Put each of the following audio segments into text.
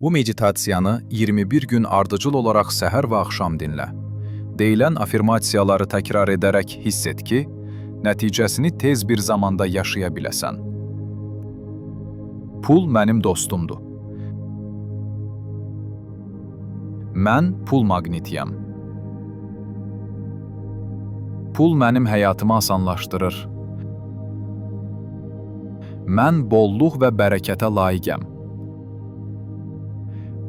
Bu meditasiyanı 21 gün ardıcıl olaraq səhər və axşam dinlə. Deyilən afirmasiyaları təkrar edərək hiss et ki, nəticəsini tez bir zamanda yaşaya biləsən. Pul mənim dostumdur. Mən pul maqnitiyəm. Pul mənim həyatımı asanlaşdırır. Mən bolluq və bərəkətə layiqəm.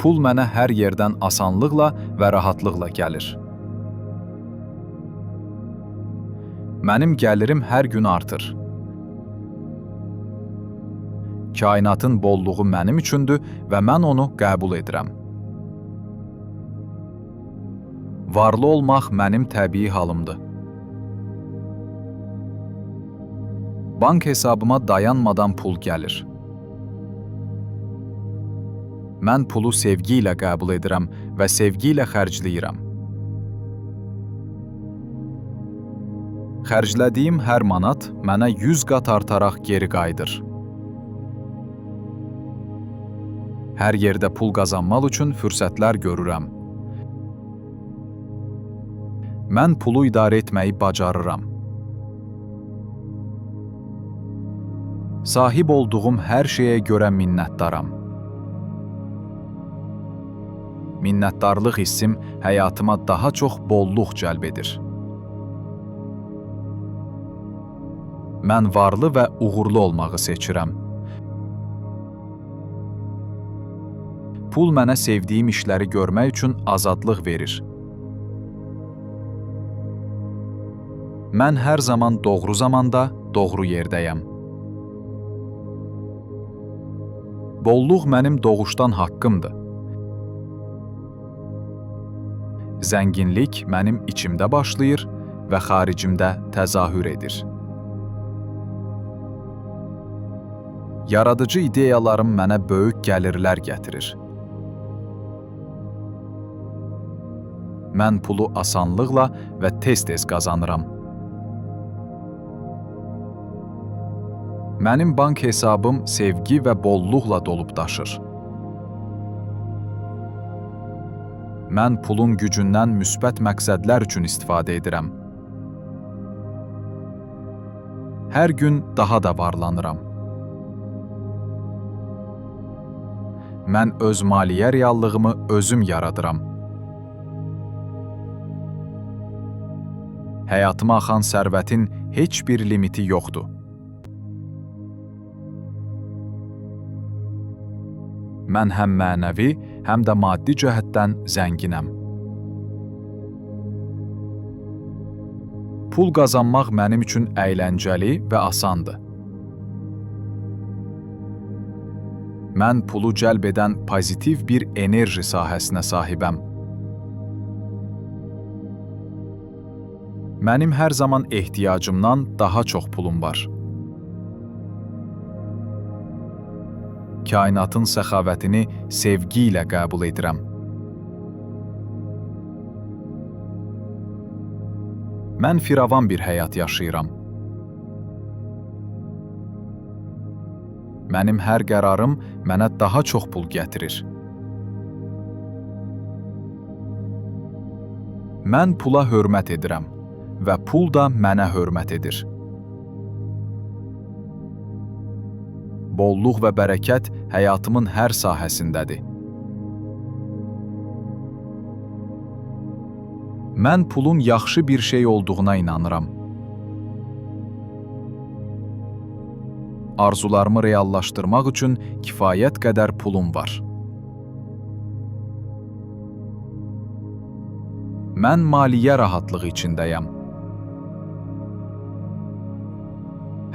Pul mənə hər yerdən asanlıqla və rahatlıqla gəlir. Mənim gəlirim hər gün artır. Kainatın bolluğu mənim üçündür və mən onu qəbul edirəm. Varlı olmaq mənim təbii halımdır. Bank hesabıma dayanmadan pul gəlir. Mən pulu sevgi ilə qəbul edirəm və sevgi ilə xərcləyirəm. Xərclədiyim hər manat mənə 100 qat artaraq geri qayıdır. Hər yerdə pul qazanmaq üçün fürsətlər görürəm. Mən pulu idarə etməyi bacarıram. Sahib olduğum hər şeyə görə minnətdaram. Minnətdarlıq hissim həyatıma daha çox bolluq cəlb edir. Mən varlı və uğurlu olmağı seçirəm. Pul mənə sevdiyim işləri görmək üçün azadlıq verir. Mən hər zaman doğru zamanda, doğru yerdəyəm. Bolluq mənim doğuşdan haqqımdır. Zənginlik mənim içimdə başlayır və xaricimdə təzahür edir. Yaradıcı ideyalarım mənə böyük gəlirlər gətirir. Mən pulu asanlıqla və tez-tez qazanıram. Mənim bank hesabım sevgi və bolluqla dolub daşır. Mən pulun gücündən müsbət məqsədlər üçün istifadə edirəm. Hər gün daha da varlanıram. Mən öz maliyyə reallığımı özüm yaradıram. Həyatıma axan sərvətin heç bir limiti yoxdur. Mən həm mənəvi, həm də maddi cəhətdən zənginəm. Pul qazanmaq mənim üçün əyləncəli və asandır. Mən pulu cəlb edən pozitiv bir enerji sahəsinə sahibəm. Mənim hər zaman ehtiyacımdan daha çox pulum var. Kainatın səxavətini sevgi ilə qəbul edirəm. Mən firavan bir həyat yaşayıram. Mənim hər qərarım mənə daha çox pul gətirir. Mən pula hörmət edirəm və pul da mənə hörmət edir. Bolluq və bərəkət həyatımın hər sahəsindədir. Mən pulun yaxşı bir şey olduğuna inanıram. Arzularımı reallaşdırmaq üçün kifayət qədər pulum var. Mən maliyyə rahatlığı içindəyəm.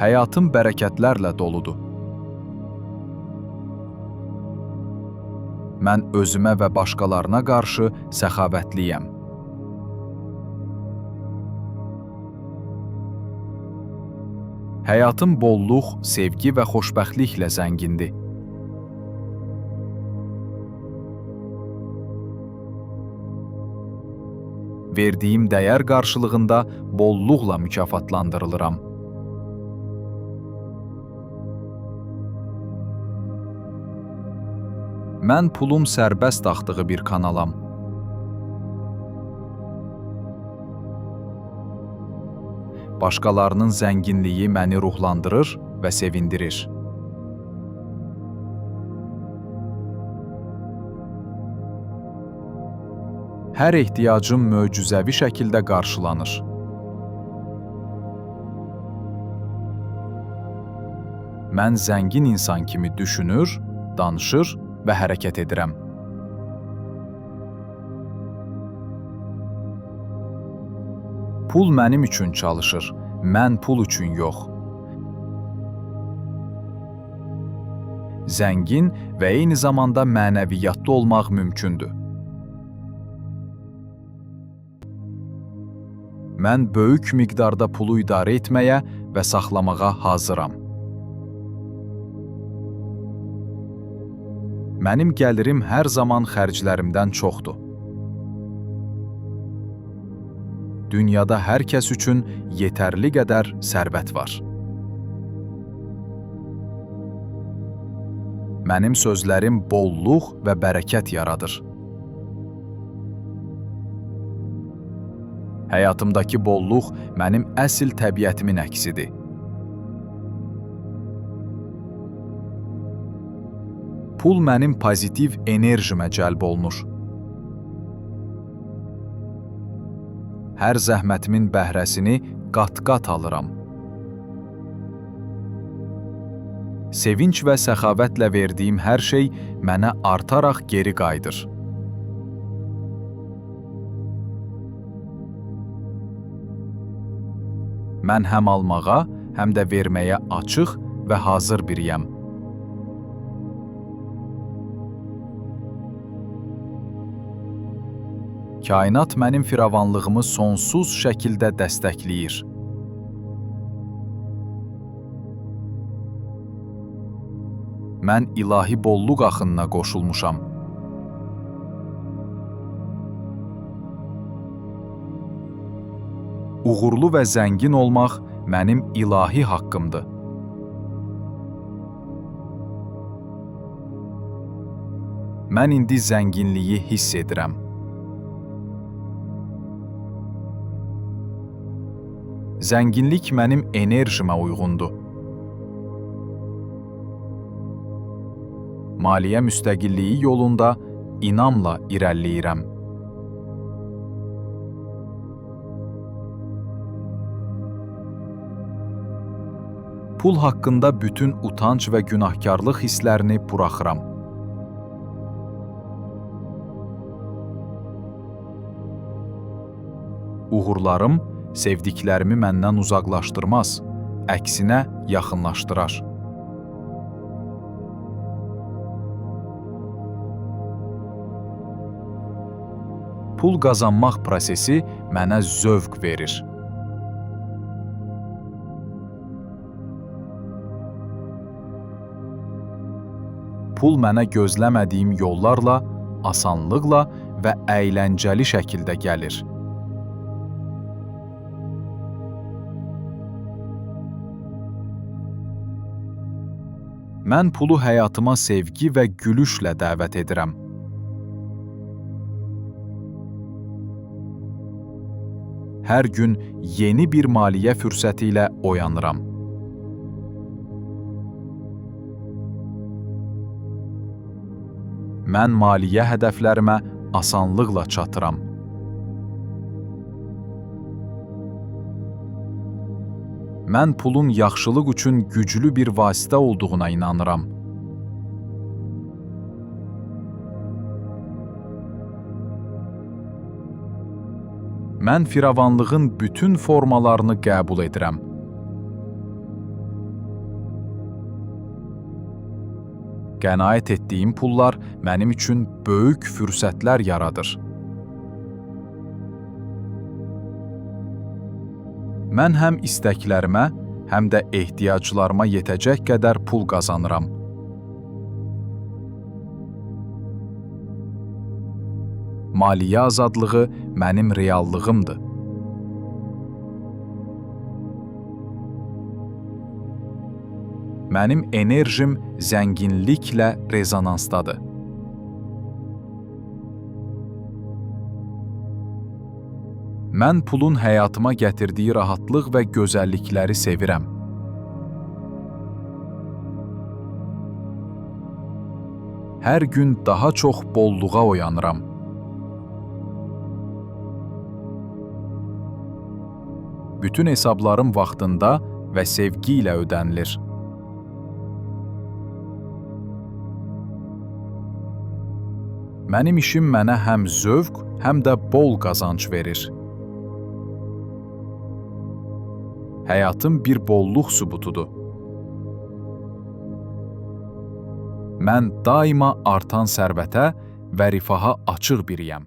Həyatım bərəkətlərlə doludur. Mən özümə və başqalarına qarşı səxavətliyəm. Həyatım bolluq, sevgi və xoşbəxtliklə zəngindir. Verdiyim dəyər qarşılığında bolluqla mükafatlandırılıram. Mən pulun sərbəst axdığı bir kanalam. Başqalarının zənginliyi məni ruhlandırır və sevindirir. Hər ehtiyacım möcüzəvi şəkildə qarşılanır. Mən zəngin insan kimi düşünür, danışır və hərəkət edirəm. Pul mənim üçün çalışır, mən pul üçün yox. Zəngin və eyni zamanda mənəviyyatlı olmaq mümkündür. Mən böyük miqdarda pulu idarə etməyə və saxlamağa hazıram. Mənim gəlirim hər zaman xərclərimdən çoxdur. Dünyada hər kəs üçün yetərli qədər sərvət var. Mənim sözlərim bolluq və bərəkət yaradır. Həyatımdakı bolluq mənim əsl təbiətimin əksidir. Pul mənim pozitiv enerjimə cəlb olunur. Hər zəhmətimin bəhrəsini qat-qat alıram. Sevinç və səxavətlə verdiyim hər şey mənə artaraq geri qayıdır. Mən həm almağa, həm də verməyə açıq və hazır biriyəm. Kainat mənim firavanlığımı sonsuz şəkildə dəstəkləyir. Mən ilahi bolluq axınına qoşulmuşam. Uğurlu və zəngin olmaq mənim ilahi haqqımdır. Mən indi zənginliyi hiss edirəm. Zənginlik mənim enerjimə uyğundur. Maliyyə müstəqilliyi yolunda inamla irəliləyirəm. Pul haqqında bütün utanc və günahkarlıq hisslərini buraxıram. Uğurlarım sevdiklərimi məndən uzaqlaşdırmaz, əksinə yaxınlaşdırar. Pul qazanmaq prosesi mənə zövq verir. Pul mənə gözləmədiyim yollarla, asanlıqla və əyləncəli şəkildə gəlir. Mən pulu həyatıma sevgi və gülüşlə dəvət edirəm. Hər gün yeni bir maliyyə fürsəti ilə oyanıram. Mən maliyyə hədəflərimə asanlıqla çatıram. Mən pulun yaxşılıq üçün güclü bir vasitə olduğuna inanıram. Mən firavanlığın bütün formalarını qəbul edirəm. Qənaət etdiyim pullar mənim üçün böyük fürsətlər yaradır. Mən həm istəklərimə, həm də ehtiyaclarıma yetəcək qədər pul qazanıram. Maliyyə azadlığı mənim reallığımdır. Mənim enerjim zənginliklə rezonansdadır. Mən pulun həyatıma gətirdiyi rahatlıq və gözəllikləri sevirəm. Hər gün daha çox bolluğa oyanıram. Bütün hesablarım vaxtında və sevgi ilə ödənilir. Mənim işim mənə həm zövq, həm də bol qazanc verir. Həyatım bir bolluq sübutudur. Mən daima artan sərvətə və rifaha açıq biriyəm.